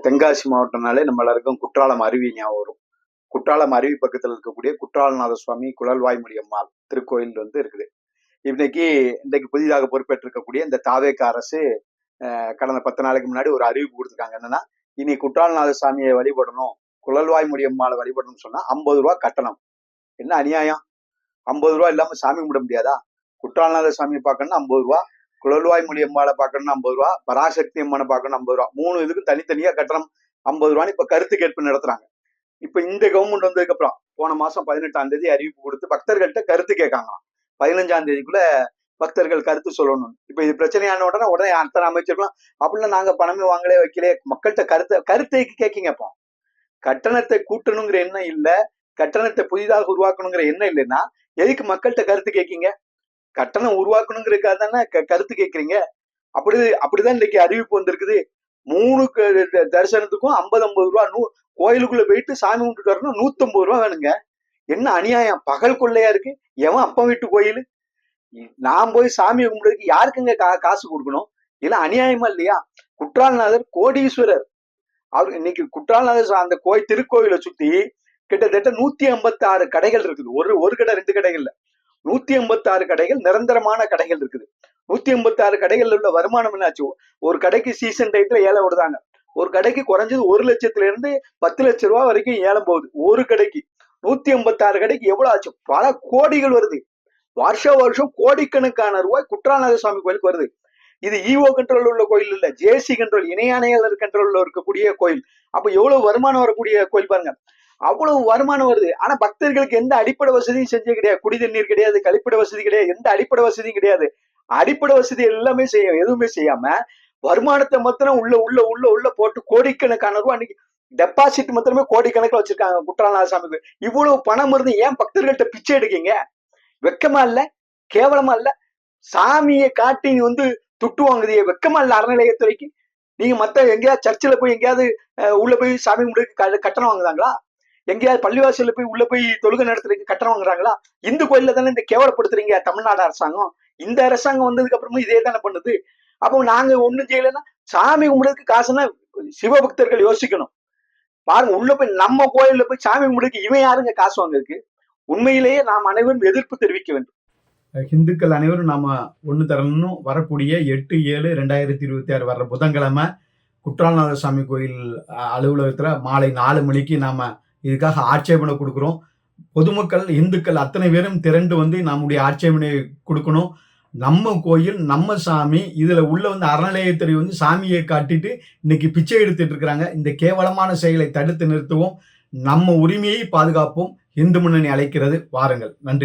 தென்காசி மாவட்டம்னாலே நம்ம எல்லாருக்கும் குற்றாலம் அருவி ஞாபகம் வரும். குற்றாலம் அருவி பக்கத்தில் இருக்கக்கூடிய குற்றாலநாத சுவாமி குழல்வாய்மொழி அம்மாள் திருக்கோயில் இருக்குது. இன்றைக்கு புதிதாக பொறுப்பேற்றிருக்கக்கூடிய இந்த தாவேக அரசு கடந்த 10 நாளைக்கு முன்னாடி ஒரு அறிவிப்பு கொடுத்துருக்காங்க. என்னன்னா, இனி குற்றாலநாத சாமியை வழிபடணும், குழல்வாய்மொழி அம்மாளை வழிபடணும்னு சொன்னா 50 ரூபா கட்டணம். என்ன அநியாயம்? 50 ரூபா இல்லாம சாமி கும்பிட முடியாதா? குற்றாலநாத சாமியை பார்க்கணும்னா 50 ரூபா, குழல்வாய்மொழி அம்மாளை பார்க்கணும்னா 50 ரூபா, பராசக்தி அம்மனை பார்க்கணும் 50 ரூபா. 3 இதுக்கும் தனித்தனியா கட்டணம் 50 ரூபான்னு இப்ப கருத்து கேட்பு நடத்துறாங்க. இப்ப இந்த கவர்மெண்ட் வந்ததுக்கு அப்புறம் போன மாசம் 18ஆம் தேதி அறிவிப்பு கொடுத்து பக்தர்கள்ட்ட கருத்து கேட்காங்க. 15ஆம் தேதிக்குள்ள பக்தர்கள் கருத்து சொல்லணும். இப்ப இது பிரச்சனையான உடனே அத்தனை அமைச்சர்களும் அப்படின்னா நாங்க பணமே வாங்கலே வைக்கலே, மக்கள்கிட்ட கருத்தை கேட்கீங்க. அப்போ கட்டணத்தை கூட்டணுங்கிற எண்ணம் இல்ல, கட்டணத்தை புதிதாக உருவாக்கணுங்கிற எண்ணம் இல்லைன்னா எதுக்கு மக்கள்கிட்ட கருத்து கேட்கீங்க? கட்டணம் உருவாக்கணுங்கிறதுக்காக தானே கருத்து கேட்கறீங்க. அப்படிதான் இன்னைக்கு அறிவிப்பு வந்திருக்குது. 3 தரிசனத்துக்கும் 50 ரூபா. கோயிலுக்குள்ள போயிட்டு சாமி கும்பிட்டு வரணும் 150 ரூபா வேணுங்க. என்ன அநியாயம்! பகல் கொள்ளையா இருக்கு. எவன் அப்ப வீட்டு கோயில்? நான் போய் சாமியை கும்பிடுறதுக்கு யாருக்குங்க காசு கொடுக்கணும்? இதெல்லாம் அநியாயமா இல்லையா? குற்றாலநாதர் கோடீஸ்வரர். அவர் இன்னைக்கு குற்றாலநாதர் அந்த திருக்கோயிலை சுத்தி கிட்டத்தட்ட 156 கடைகள் இருக்குது. ஒரு கடை 2 கடைகள் இல்ல, 156 கடைகள், நிரந்தரமான கடைகள் இருக்குது. 156 கடைகள்ல உள்ள வருமானம் என்னாச்சு? ஒரு கடைக்கு சீசன் டைத்துல ஏலம் விடுதாங்க. ஒரு கடைக்கு குறைஞ்சது 1 லட்சத்துல இருந்து 10 லட்சம் ரூபாய் வரைக்கும் ஏலம் போகுது. ஒரு கடைக்கு 156 கடைக்கு எவ்வளவு ஆச்சு? பல கோடிகள் வருது. வருஷம் கோடிக்கணக்கான ரூபாய் குற்றாலநாத சுவாமி கோயிலுக்கு வருது. இது ஈஓ கண்ட்ரோல் உள்ள கோயில் இல்ல, ஜேசி கண்ட்ரோல், இணை ஆணையாளர் கண்ட்ரோல்ல இருக்கக்கூடிய கோயில். அப்ப எவ்வளவு வருமானம் வரக்கூடிய கோயில் பாருங்க. அவ்வளவு வருமானம் வருது. ஆனா பக்தர்களுக்கு எந்த அடிப்படை வசதியும் செஞ்சே கிடையாது. குடி தண்ணீர் கிடையாது, கழிப்பிட வசதி கிடையாது, எந்த அடிப்படை வசதியும் கிடையாது. அடிப்படை வசதி எல்லாமே எதுவுமே செய்யாம வருமானத்தை மாத்திரம் உள்ள உள்ள உள்ள உள்ள போட்டு கோடிக்கணக்கான ரூபாய் அன்னைக்கு டெபாசிட் மாத்திரமே கோடிக்கணக்கில் வச்சிருக்காங்க குற்றாலநாத சாமிக்கு. இவ்வளவு பணம் இருந்து ஏன் பக்தர்கள்ட்ட பிச்சை எடுக்கீங்க? வெக்கமா இல்ல? கேவலமா இல்ல? சாமியை காட்டி துட்டு வாங்குதிய வெக்கமா இல்ல? அறநிலையத்துறைக்கு நீங்க மத்த எங்கேயாவது சர்ச்சில் போய் எங்கேயாவது உள்ள போய் சாமி கும்பிட்டு கட்டணம் வாங்குறாங்களா? எங்கேயாவது பள்ளிவாசல்ல போய் உள்ள போய் தொழுகை நடத்துறதுக்கு கட்டணம் வாங்குறாங்களா? இந்து கோயில்ல தானே இந்த கேவலப்படுத்துறீங்க தமிழ்நாடு அரசாங்கம். இந்த அரசாங்கம் வந்ததுக்கு அப்புறமும் இதே தானே பண்ணுது. அப்போ நாங்க ஒண்ணும் செய்யலைன்னா சாமி கும்பிடுறதுக்கு காசுன்னா சிவபக்தர்கள் யோசிக்கணும். பாருங்க, உள்ள போய் நம்ம கோயில்ல போய் சாமி கும்பிடுறதுக்கு இவன் யாருங்க காசு வாங்குறதுக்கு? உண்மையிலேயே நாம் அனைவரும் எதிர்ப்பு தெரிவிக்க வேண்டும். இந்துக்கள் அனைவரும் நாம ஒண்ணு தரணும். வரக்கூடிய 8/7/2026 வர்ற புதன்கிழமை குற்றாலநாத சாமி கோயில் அலுவலகத்துல மாலை 4 மணிக்கு நாம இதுக்காக ஆட்சேபனை கொடுக்கிறோம். பொதுமக்கள் இந்துக்கள் அத்தனை பேரும் திரண்டு நம்முடைய ஆட்சேபனை கொடுக்கணும். நம்ம கோயில், நம்ம சாமி, இதுல உள்ள அறநிலையத்துறை சாமியை காட்டிட்டு இன்னைக்கு பிச்சை எடுத்துட்டு இருக்கிறாங்க. இந்த கேவலமான செயலை தடுத்து நிறுத்துவோம். நம்ம உரிமையை பாதுகாப்போம். இந்து முன்னணி அழைக்கிறது. வாருங்கள். நன்றி.